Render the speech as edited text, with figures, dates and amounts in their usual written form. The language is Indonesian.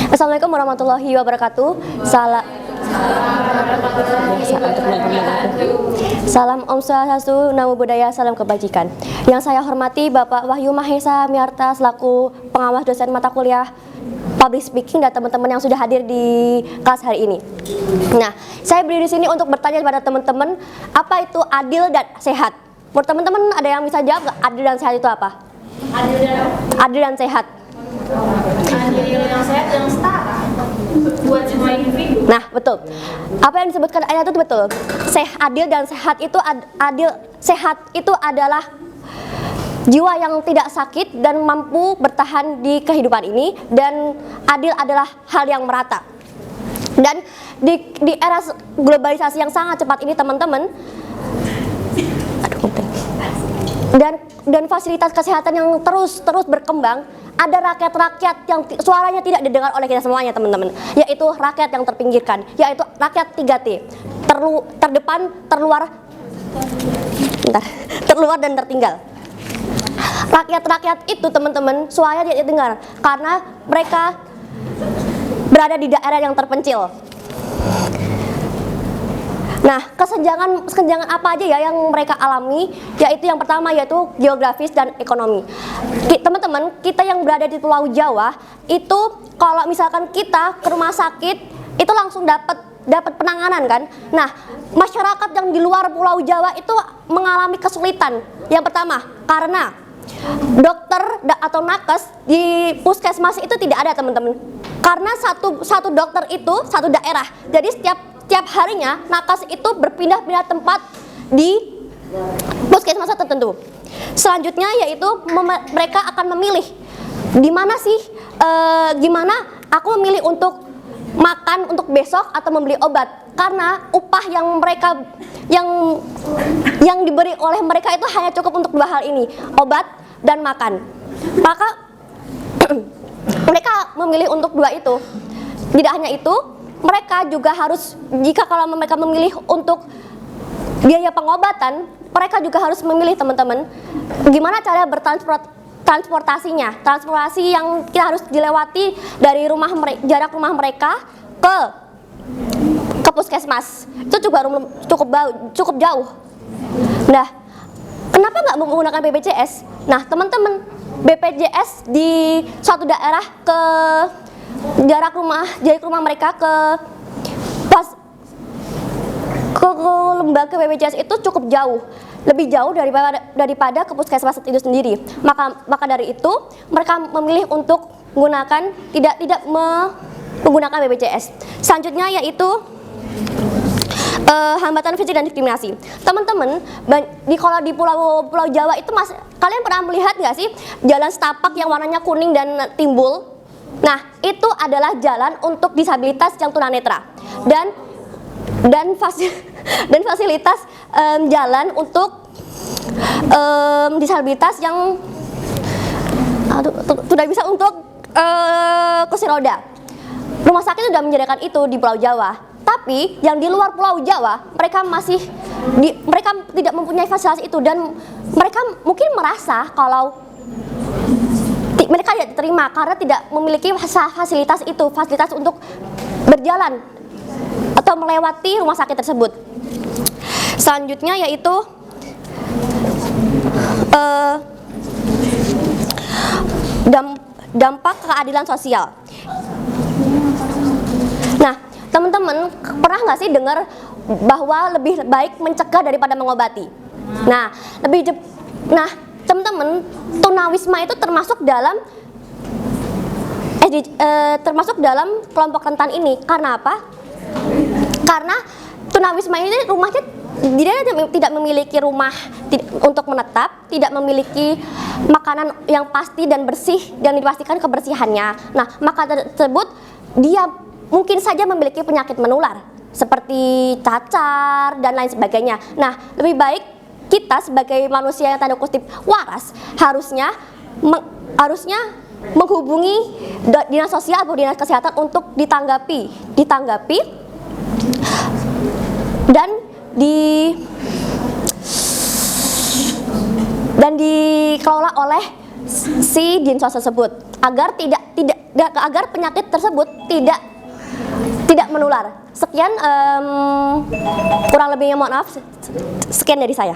Assalamualaikum warahmatullahi wabarakatuh. Salam Om Swastiastu, Namo Buddhaya, salam kebajikan. Yang saya hormati Bapak Wahyu Mahesa Miarta selaku pengawas dosen mata kuliah Public Speaking dan teman-teman yang sudah hadir di kelas hari ini. Nah, saya berdiri di sini untuk bertanya kepada teman-teman, apa itu adil dan sehat? Menurut teman-teman ada yang bisa jawab gak? Adil dan sehat itu apa? Adil dan sehat. Adil yang sehat yang setara buat semua individu. Nah, betul. Apa yang disebutkan ayat itu betul. Adil dan sehat itu sehat itu adalah jiwa yang tidak sakit dan mampu bertahan di kehidupan ini, dan adil adalah hal yang merata. Dan di era globalisasi yang sangat cepat ini teman-teman, dan fasilitas kesehatan yang terus berkembang, ada rakyat-rakyat yang suaranya tidak didengar oleh kita semuanya teman-teman, yaitu rakyat yang terpinggirkan, yaitu rakyat 3T, terdepan, terluar dan tertinggal. Rakyat-rakyat itu teman-teman suaranya tidak didengar karena mereka berada di daerah yang terpencil. Nah, kesenjangan apa aja ya yang mereka alami? Yaitu yang pertama yaitu geografis dan ekonomi. Teman-teman, kita yang berada di Pulau Jawa itu kalau misalkan kita ke rumah sakit itu langsung dapat penanganan kan. Nah, masyarakat yang di luar Pulau Jawa itu mengalami kesulitan. Yang pertama, karena dokter atau nakes di puskesmas itu tidak ada teman-teman. Karena satu dokter itu satu daerah. Jadi setiap harinya nakes itu berpindah-pindah tempat di puskesmas tertentu. Selanjutnya yaitu mereka akan memilih di mana sih gimana aku memilih untuk makan untuk besok atau membeli obat, karena upah yang mereka yang diberi oleh mereka itu hanya cukup untuk dua hal ini, obat dan makan. Maka mereka memilih untuk dua itu. Tidak hanya itu, mereka juga harus, jika kalau mereka memilih untuk biaya pengobatan, mereka juga harus memilih teman-teman gimana cara transportasinya, transportasi yang kita harus dilewati dari jarak rumah mereka ke puskesmas itu juga cukup jauh. Nah, kenapa nggak menggunakan BPJS? Nah, teman-teman, BPJS di suatu daerah ke jarak rumah mereka ke lembaga BPJS itu cukup jauh, lebih jauh daripada ke puskesmas itu sendiri. Maka dari itu mereka memilih untuk tidak menggunakan BPJS. Selanjutnya yaitu hambatan fisik dan diskriminasi. Teman-teman, kalau di Pulau Jawa itu kalian pernah melihat nggak sih jalan setapak yang warnanya kuning dan timbul? Nah, itu adalah jalan untuk disabilitas yang tunanetra dan fasilitas jalan untuk disabilitas yang tidak bisa untuk kursi roda. Rumah sakit sudah menyediakan itu di Pulau Jawa, tapi yang di luar Pulau Jawa mereka tidak mempunyai fasilitas itu, dan mereka mungkin merasa kalau mereka tidak diterima karena tidak memiliki fasilitas untuk berjalan atau melewati rumah sakit tersebut. Selanjutnya yaitu dampak keadilan sosial. Nah, teman-teman pernah nggak sih dengar bahwa lebih baik mencegah daripada mengobati? Nah, teman-teman, tunawisma itu termasuk dalam kelompok rentan ini. Karena apa? Karena tunawisma ini rumahnya dia tidak memiliki rumah untuk menetap, tidak memiliki makanan yang pasti dan bersih dan dipastikan kebersihannya. Nah, maka tersebut dia mungkin saja memiliki penyakit menular seperti cacar dan lain sebagainya. Nah, lebih baik kita sebagai manusia yang tanda kutip waras harusnya menghubungi dinas sosial atau dinas kesehatan untuk ditanggapi dan dikelola oleh si dinsos tersebut agar agar penyakit tersebut tidak menular. Sekian, kurang lebihnya mohon maaf. Sekian dari saya.